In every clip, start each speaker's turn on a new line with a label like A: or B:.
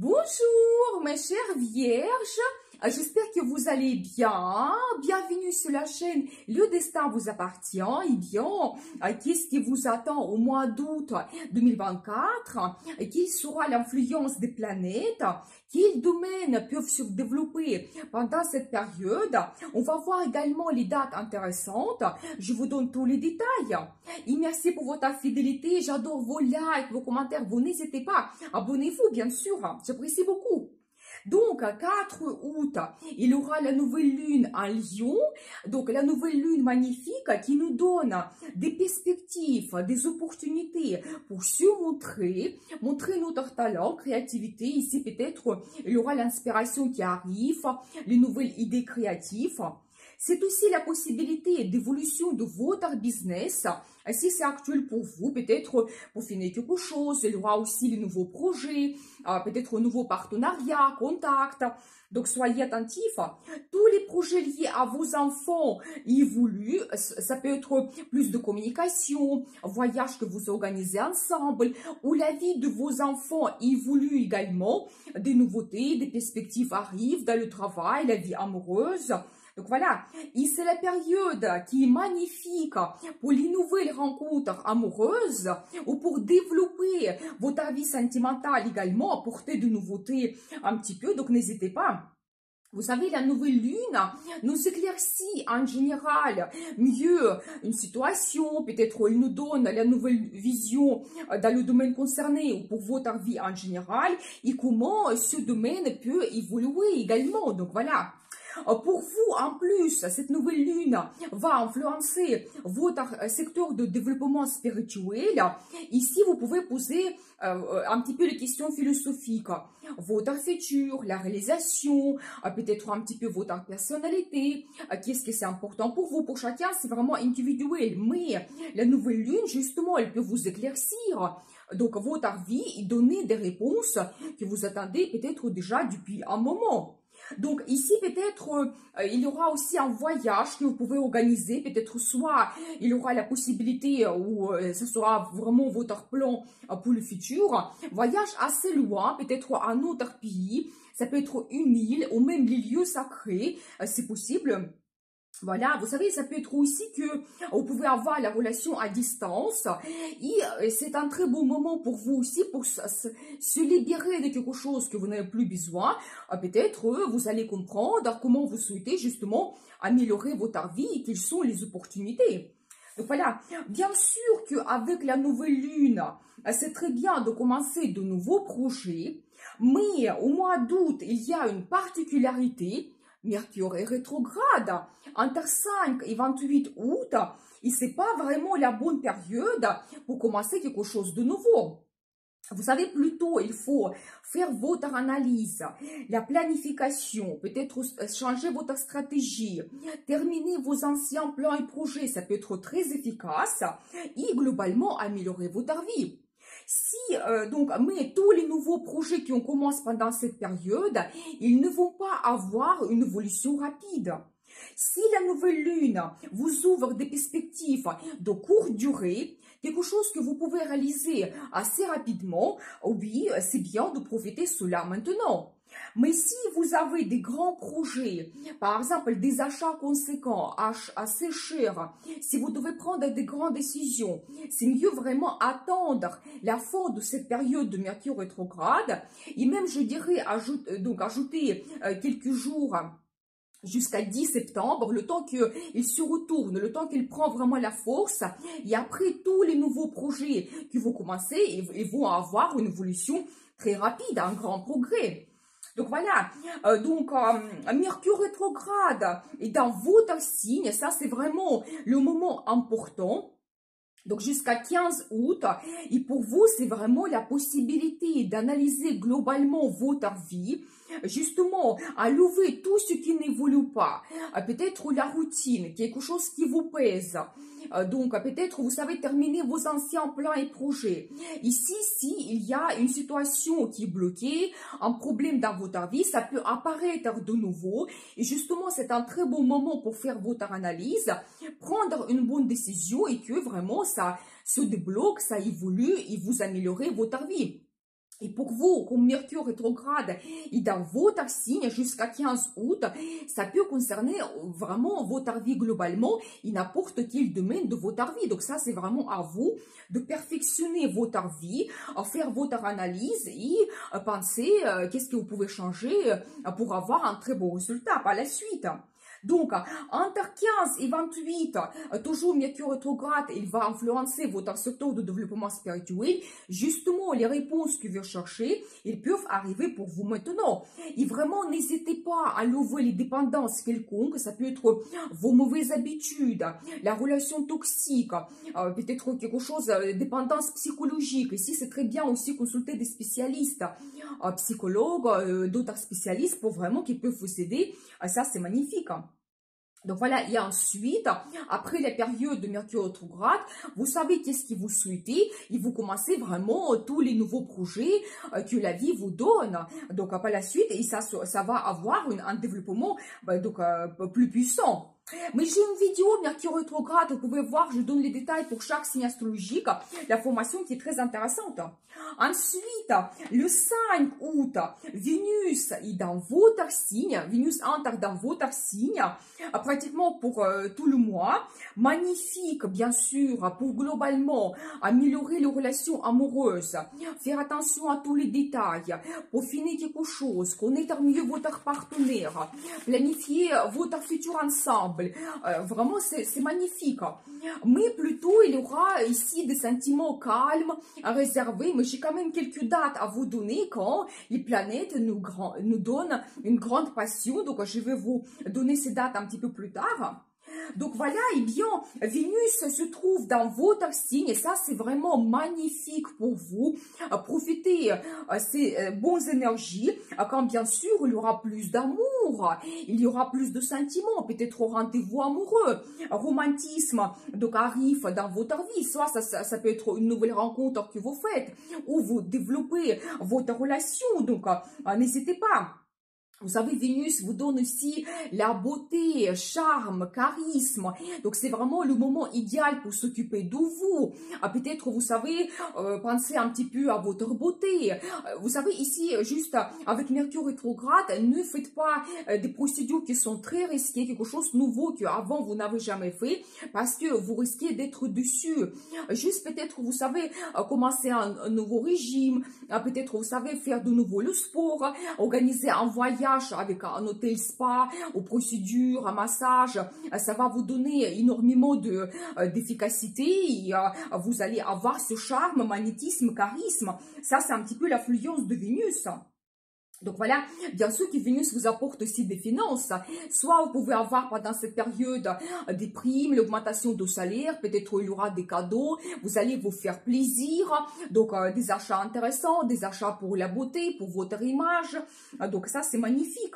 A: Bonjour mes chères vierges, j'espère que vous allez bien. Bienvenue sur la chaîne Le Destin vous appartient. Eh bien, qu'est-ce qui vous attend au mois d'août 2024? Quelle sera l'influence des planètes? Quels domaines peuvent se développer pendant cette période? On va voir également les dates intéressantes. Je vous donne tous les détails. Et merci pour votre fidélité. J'adore vos likes, vos commentaires. Vous n'hésitez pas. Abonnez-vous, bien sûr. J'apprécie beaucoup. Donc, 4 août, il y aura la nouvelle lune en Lion. Donc, la nouvelle lune magnifique qui nous donne des perspectives, des opportunités pour se montrer notre talent, créativité. Ici, peut-être, il y aura l'inspiration qui arrive, les nouvelles idées créatives. C'est aussi la possibilité d'évolution de votre business. Si c'est actuel pour vous, peut-être pour finir quelque chose, il y aura aussi les nouveaux projets, peut-être un nouveau partenariat, contact. Donc, soyez attentifs. Tous les projets liés à vos enfants évoluent. Ça peut être plus de communication, voyage que vous organisez ensemble, ou la vie de vos enfants évolue également. Des nouveautés, des perspectives arrivent dans le travail, la vie amoureuse. Donc voilà, et c'est la période qui est magnifique pour les nouvelles rencontres amoureuses ou pour développer votre vie sentimentale également, apporter de nouveautés un petit peu, donc n'hésitez pas. Vous savez, la nouvelle lune nous éclaircit en général mieux une situation, peut-être elle nous donne la nouvelle vision dans le domaine concerné ou pour votre vie en général et comment ce domaine peut évoluer également. Donc voilà. Pour vous, en plus, cette nouvelle lune va influencer votre secteur de développement spirituel. Ici, vous pouvez poser un petit peu les questions philosophiques. Votre futur, la réalisation, peut-être un petit peu votre personnalité. Qu'est-ce que c'est important pour vous? Pour chacun, c'est vraiment individuel. Mais la nouvelle lune, justement, elle peut vous éclaircir. Donc, votre vie et donner des réponses que vous attendez peut-être déjà depuis un moment. Donc ici peut-être il y aura aussi un voyage que vous pouvez organiser, peut-être soit il y aura la possibilité ou ce sera vraiment votre plan pour le futur, voyage assez loin, peut-être à un autre pays, ça peut être une île ou même les lieux sacrés, c'est possible. Voilà, vous savez, ça peut être aussi que vous pouvez avoir la relation à distance et c'est un très bon moment pour vous aussi pour se libérer de quelque chose que vous n'avez plus besoin. Peut-être vous allez comprendre comment vous souhaitez justement améliorer votre vie et quelles sont les opportunités. Donc voilà, bien sûr qu'avec la nouvelle lune, c'est très bien de commencer de nouveaux projets, mais au mois d'août, il y a une particularité. Mercure est rétrograde entre 5 et 28 août et c'est pas vraiment la bonne période pour commencer quelque chose de nouveau. Vous savez, plutôt, il faut faire votre analyse, la planification, peut-être changer votre stratégie, terminer vos anciens plans et projets, ça peut être très efficace et globalement améliorer votre vie. Si, mais tous les nouveaux projets qui ont commencé pendant cette période, ils ne vont pas avoir une évolution rapide. Si la nouvelle lune vous ouvre des perspectives de courte durée, quelque chose que vous pouvez réaliser assez rapidement, oui, c'est bien de profiter de cela maintenant. Mais si vous avez des grands projets, par exemple des achats conséquents, assez chers, si vous devez prendre des grandes décisions, c'est mieux vraiment attendre la fin de cette période de Mercure rétrograde et même, je dirais, ajouter quelques jours jusqu'à 10 septembre, le temps qu'il se retourne, le temps qu'il prend vraiment la force, et après tous les nouveaux projets que vous commencez, ils vont avoir une évolution très rapide, un grand progrès. Donc voilà, Mercure rétrograde est dans votre signe, ça c'est vraiment le moment important. Donc jusqu'à 15 août, et pour vous, c'est vraiment la possibilité d'analyser globalement votre vie, justement, à lever tout ce qui n'évolue pas, peut-être la routine, quelque chose qui vous pèse. Donc peut-être vous savez terminer vos anciens plans et projets. Ici, il y a une situation qui est bloquée, un problème dans votre vie, ça peut apparaître de nouveau. Et justement, c'est un très bon moment pour faire votre analyse, prendre une bonne décision et que vraiment ça se débloque, ça évolue et vous améliorez votre vie. Et pour vous, comme Mercure rétrograde est dans votre signe jusqu'à 15 août, ça peut concerner vraiment votre vie globalement et n'importe quel domaine de votre vie. Donc ça, c'est vraiment à vous de perfectionner votre vie, faire votre analyse et penser qu'est-ce que vous pouvez changer pour avoir un très beau résultat par la suite. Donc, entre 15 et 28, toujours Mercure rétrograde, il va influencer votre secteur de développement spirituel. Justement, les réponses que vous cherchez, ils peuvent arriver pour vous maintenant. Et vraiment, n'hésitez pas à lever les dépendances quelconques. Ça peut être vos mauvaises habitudes, la relation toxique, peut-être quelque chose, dépendance psychologique. Ici, c'est très bien aussi consulter des spécialistes, psychologues, d'autres spécialistes pour vraiment qu'ils peuvent vous aider. Ça, c'est magnifique. Donc voilà, et ensuite, après la période de Mercure rétrograde, vous savez qu'est-ce que vous souhaitez et vous commencez vraiment tous les nouveaux projets que la vie vous donne. Donc par la suite, et ça va avoir un développement plus puissant. Mais j'ai une vidéo Mercure rétrograde, vous pouvez voir, je donne les détails pour chaque signe astrologique, la formation qui est très intéressante. Ensuite, le 5 août, Vénus est dans votre signe, Vénus entre dans votre signe, pratiquement pour tout le mois. Magnifique, bien sûr, pour globalement améliorer les relations amoureuses, faire attention à tous les détails, peaufiner quelque chose, connaître mieux votre partenaire, planifier votre futur ensemble. Vraiment, c'est magnifique. Mais plutôt, il y aura ici des sentiments calmes, réservés, mais j'ai quand même quelques dates à vous donner quand les planètes nous donnent une grande passion. Donc, je vais vous donner ces dates un petit peu plus tard. Donc voilà, et bien, Vénus se trouve dans votre signe et ça, c'est vraiment magnifique pour vous. Profitez ces bonnes énergies quand bien sûr, il y aura plus d'amour, il y aura plus de sentiments, peut-être au rendez-vous amoureux, romantisme, donc arrive dans votre vie. Soit ça peut être une nouvelle rencontre que vous faites ou vous développez votre relation, donc n'hésitez pas. Vous savez, Vénus vous donne aussi la beauté, charme, charisme. Donc, c'est vraiment le moment idéal pour s'occuper de vous. Peut-être, vous savez, pensez un petit peu à votre beauté. Vous savez, ici, juste avec Mercure rétrograde, ne faites pas des procédures qui sont très risquées, quelque chose de nouveau qu'avant vous n'avez jamais fait, parce que vous risquez d'être dessus. Juste peut-être, vous savez, commencer un nouveau régime, peut-être, vous savez, faire de nouveau le sport, organiser un voyage avec un hôtel spa, aux procédures, un massage, ça va vous donner énormément d'efficacité et vous allez avoir ce charme, magnétisme, charisme. Ça, c'est un petit peu l'affluence de Vénus. Donc voilà, bien sûr que Vénus vous apporte aussi des finances. Soit vous pouvez avoir pendant cette période des primes, l'augmentation de salaire, peut-être il y aura des cadeaux, vous allez vous faire plaisir, donc des achats intéressants, des achats pour la beauté, pour votre image, donc ça c'est magnifique.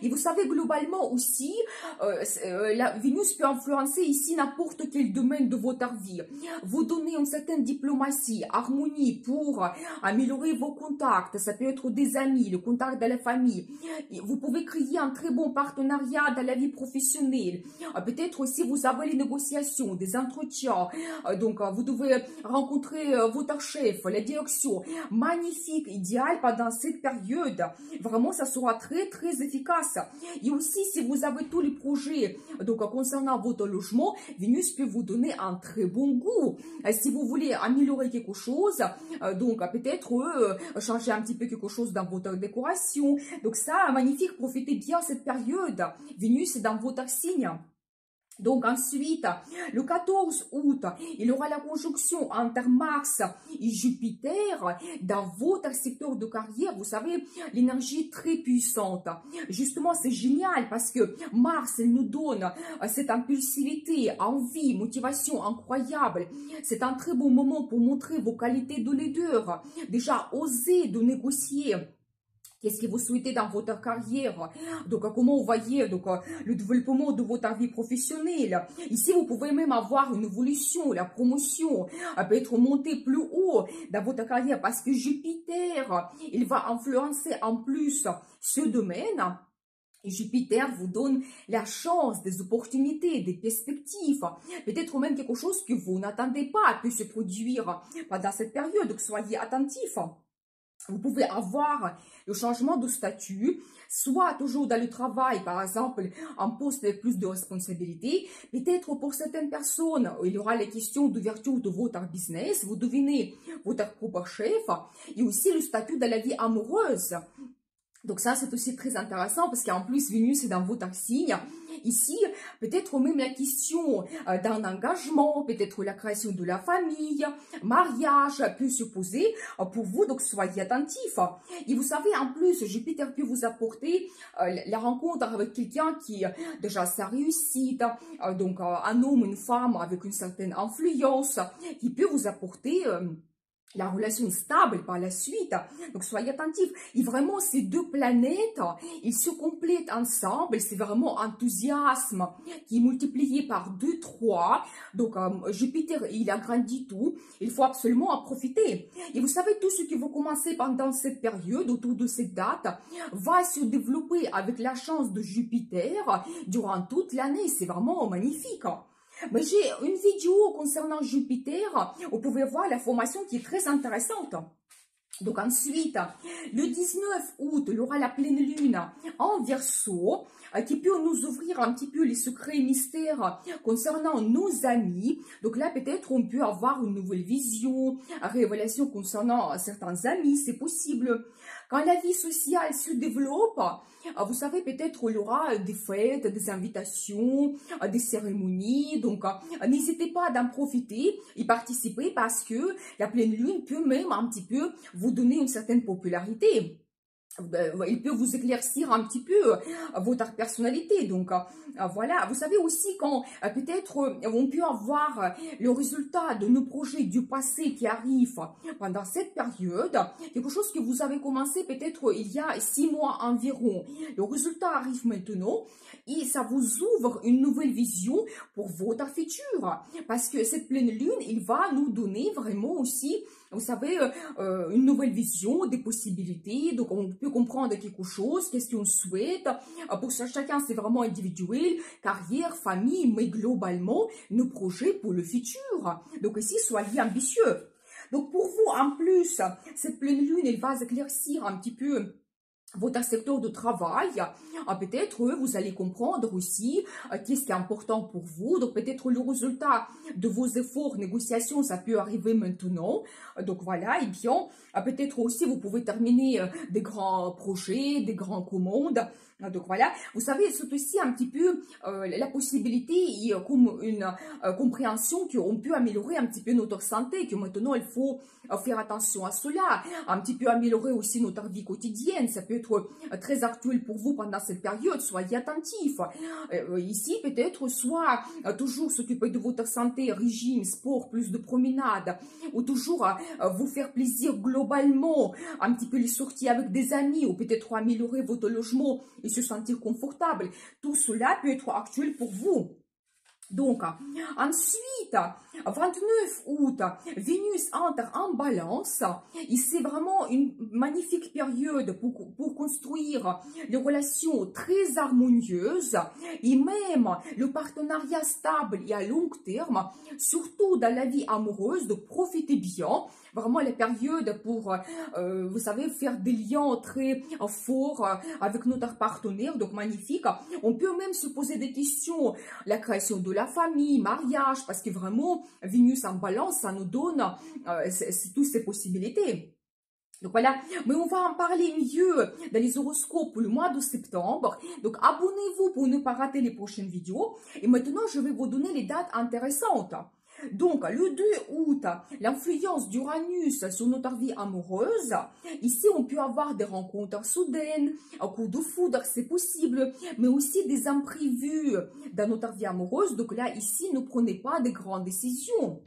A: Et vous savez globalement aussi, la Vénus peut influencer ici n'importe quel domaine de votre vie, vous donner une certaine diplomatie, harmonie pour améliorer vos contacts, ça peut être des amis, le contact de la famille. Vous pouvez créer un très bon partenariat dans la vie professionnelle. Peut-être aussi vous avez les négociations, des entretiens. Donc vous devez rencontrer votre chef, la direction. Magnifique, idéal pendant cette période. Vraiment, ça sera très très efficace. Et aussi, si vous avez tous les projets donc concernant votre logement, Vénus peut vous donner un très bon goût. Si vous voulez améliorer quelque chose, donc peut-être changer un petit peu quelque chose dans votre décoration. Donc ça, magnifique, profitez bien cette période. Vénus est dans votre signe. Donc ensuite, le 14 août, il y aura la conjonction entre Mars et Jupiter dans votre secteur de carrière. Vous savez, l'énergie est très puissante. Justement, c'est génial parce que Mars, il nous donne cette impulsivité, envie, motivation incroyable. C'est un très bon moment pour montrer vos qualités de leader. Déjà, osez de négocier. Qu'est-ce que vous souhaitez dans votre carrière? Donc, comment vous voyez donc, le développement de votre vie professionnelle? Ici, vous pouvez même avoir une évolution, la promotion peut être montée plus haut dans votre carrière parce que Jupiter, il va influencer en plus ce domaine. Et Jupiter vous donne la chance, des opportunités, des perspectives, peut-être même quelque chose que vous n'attendez pas peut se produire pendant cette période. Donc, soyez attentifs. Vous pouvez avoir le changement de statut, soit toujours dans le travail, par exemple, un poste avec plus de responsabilité. Peut-être pour certaines personnes, il y aura les questions d'ouverture de votre business, vous devenez votre propre chef, et aussi le statut de la vie amoureuse. Donc ça, c'est aussi très intéressant parce qu'en plus, Vénus est dans votre signe. Ici, peut-être même la question d'un engagement, peut-être la création de la famille, mariage peut se poser pour vous, donc soyez attentifs. Et vous savez, en plus, Jupiter peut vous apporter la rencontre avec quelqu'un qui déjà sa réussite, donc un homme, une femme avec une certaine influence, qui peut vous apporter la relation stable par la suite. Donc, soyez attentifs. Et vraiment, ces deux planètes, ils se complètent ensemble. C'est vraiment enthousiasme qui est multiplié par 2, 3. Donc, Jupiter, il agrandit tout. Il faut absolument en profiter. Et vous savez, tout ce que vous commencez pendant cette période, autour de cette date, va se développer avec la chance de Jupiter durant toute l'année. C'est vraiment magnifique. Mais j'ai une vidéo concernant Jupiter, vous pouvez voir la formation qui est très intéressante. Donc ensuite, le 19 août, il y aura la pleine lune en Verseau, qui peut nous ouvrir un petit peu les secrets et mystères concernant nos amis. Donc là, peut-être on peut avoir une nouvelle vision, une révélation concernant certains amis, c'est possible. Quand la vie sociale se développe, vous savez, peut-être il y aura des fêtes, des invitations, des cérémonies. Donc, n'hésitez pas d'en profiter et participer parce que la pleine lune peut même un petit peu vous donner une certaine popularité. Il peut vous éclaircir un petit peu votre personnalité. Donc, voilà. Vous savez aussi quand peut-être on peut avoir le résultat de nos projets du passé qui arrivent pendant cette période. Quelque chose que vous avez commencé peut-être il y a 6 mois environ. Le résultat arrive maintenant et ça vous ouvre une nouvelle vision pour votre futur. Parce que cette pleine lune, il va nous donner vraiment aussi, vous savez, une nouvelle vision, des possibilités. Donc, on peut comprendre quelque chose, qu'est-ce qu'on souhaite. Pour chacun, c'est vraiment individuel, carrière, famille, mais globalement, nos projets pour le futur. Donc, ici, soyez ambitieux. Donc, pour vous, en plus, cette pleine lune, elle va éclaircir un petit peu votre secteur de travail. Peut-être vous allez comprendre aussi qu'est-ce qui est important pour vous. Donc peut-être le résultat de vos efforts, négociations, ça peut arriver maintenant. Donc voilà, et bien peut-être aussi vous pouvez terminer des grands projets, des grandes commandes. Donc voilà, vous savez, c'est aussi un petit peu la possibilité et comme une compréhension qu'on peut améliorer un petit peu notre santé, que maintenant il faut faire attention à cela, un petit peu améliorer aussi notre vie quotidienne. Ça peut être très actuel pour vous pendant cette période, soyez attentifs. Ici, peut-être soit toujours s'occuper de votre santé, régime, sport, plus de promenade, ou toujours vous faire plaisir globalement, un petit peu les sorties avec des amis, ou peut-être améliorer votre logement et se sentir confortable. Tout cela peut être actuel pour vous. Donc, ensuite, 29 août, Vénus entre en balance et c'est vraiment une magnifique période pour construire des relations très harmonieuses et même le partenariat stable et à long terme, surtout dans la vie amoureuse, de profiter bien. Vraiment la période pour, vous savez, faire des liens très forts avec notre partenaire, donc magnifique. On peut même se poser des questions, la création de la famille, mariage, parce que vraiment, Vénus en balance, ça nous donne toutes ces possibilités. Donc voilà, mais on va en parler mieux dans les horoscopes pour le mois de septembre. Donc abonnez-vous pour ne pas rater les prochaines vidéos. Et maintenant, je vais vous donner les dates intéressantes. Donc, le 2 août, l'influence d'Uranus sur notre vie amoureuse. Ici, on peut avoir des rencontres soudaines, un coup de foudre, c'est possible, mais aussi des imprévus dans notre vie amoureuse. Donc là, ici, ne prenez pas de grandes décisions.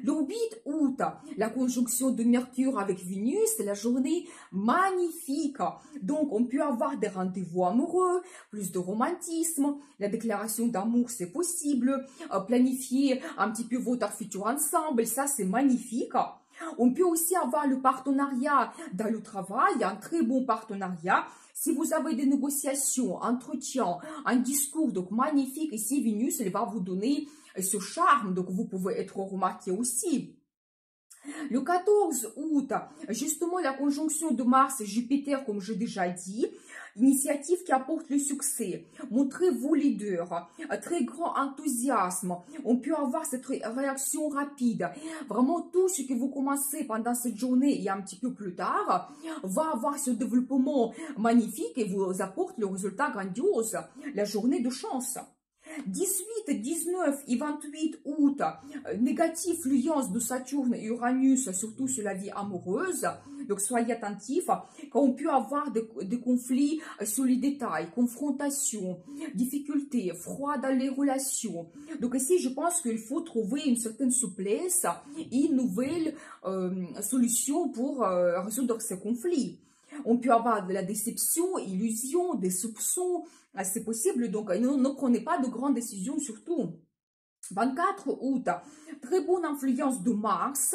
A: Le 8 août, la conjonction de Mercure avec Vénus, c'est la journée magnifique. Donc, on peut avoir des rendez-vous amoureux, plus de romantisme. La déclaration d'amour, c'est possible. Planifier un petit peu votre futur ensemble, ça, c'est magnifique. On peut aussi avoir le partenariat dans le travail, un très bon partenariat. Si vous avez des négociations, entretiens, un discours, donc magnifique, ici, Vénus, elle va vous donner ce charme, donc vous pouvez être remarqué aussi. Le 14 août, justement, la conjonction de Mars et Jupiter, comme j'ai déjà dit, initiative qui apporte le succès. Montrez-vous leader, très grand enthousiasme. On peut avoir cette réaction rapide. Vraiment, tout ce que vous commencez pendant cette journée et un petit peu plus tard va avoir ce développement magnifique et vous apporte le résultat grandiose. La journée de chance. 18, 19 et 28 août, négative fluence de Saturne et Uranus, surtout sur la vie amoureuse. Donc, soyez attentifs. Quand on peut avoir des conflits sur les détails, confrontations, difficultés, froid dans les relations. Donc, ici, je pense qu'il faut trouver une certaine souplesse et une nouvelle solution pour résoudre ces conflits. On peut avoir de la déception, illusion, des soupçons, c'est possible, donc ne prenez pas de grandes décisions surtout. 24 août, très bonne influence de Mars,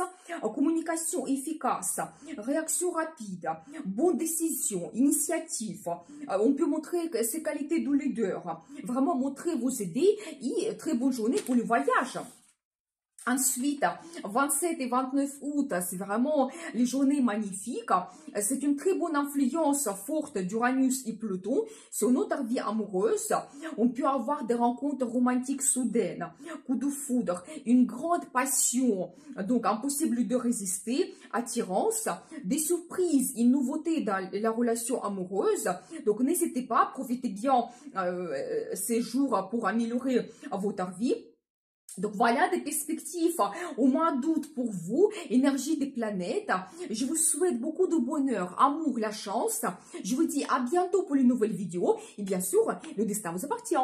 A: communication efficace, réaction rapide, bonne décision, initiative. On peut montrer ses qualités de leader, vraiment montrer vos idées et très bonne journée pour le voyage. Ensuite, 27 et 29 août, c'est vraiment les journées magnifiques. C'est une très bonne influence forte d'Uranus et Pluton sur notre vie amoureuse. On peut avoir des rencontres romantiques soudaines, coup de foudre, une grande passion, donc impossible de résister, attirance, des surprises, une nouveauté dans la relation amoureuse. Donc n'hésitez pas, profitez bien ces jours pour améliorer votre vie. Donc voilà des perspectives au mois d'août pour vous, énergie des planètes. Je vous souhaite beaucoup de bonheur, amour, la chance. Je vous dis à bientôt pour une nouvelle vidéo et bien sûr, le destin vous appartient.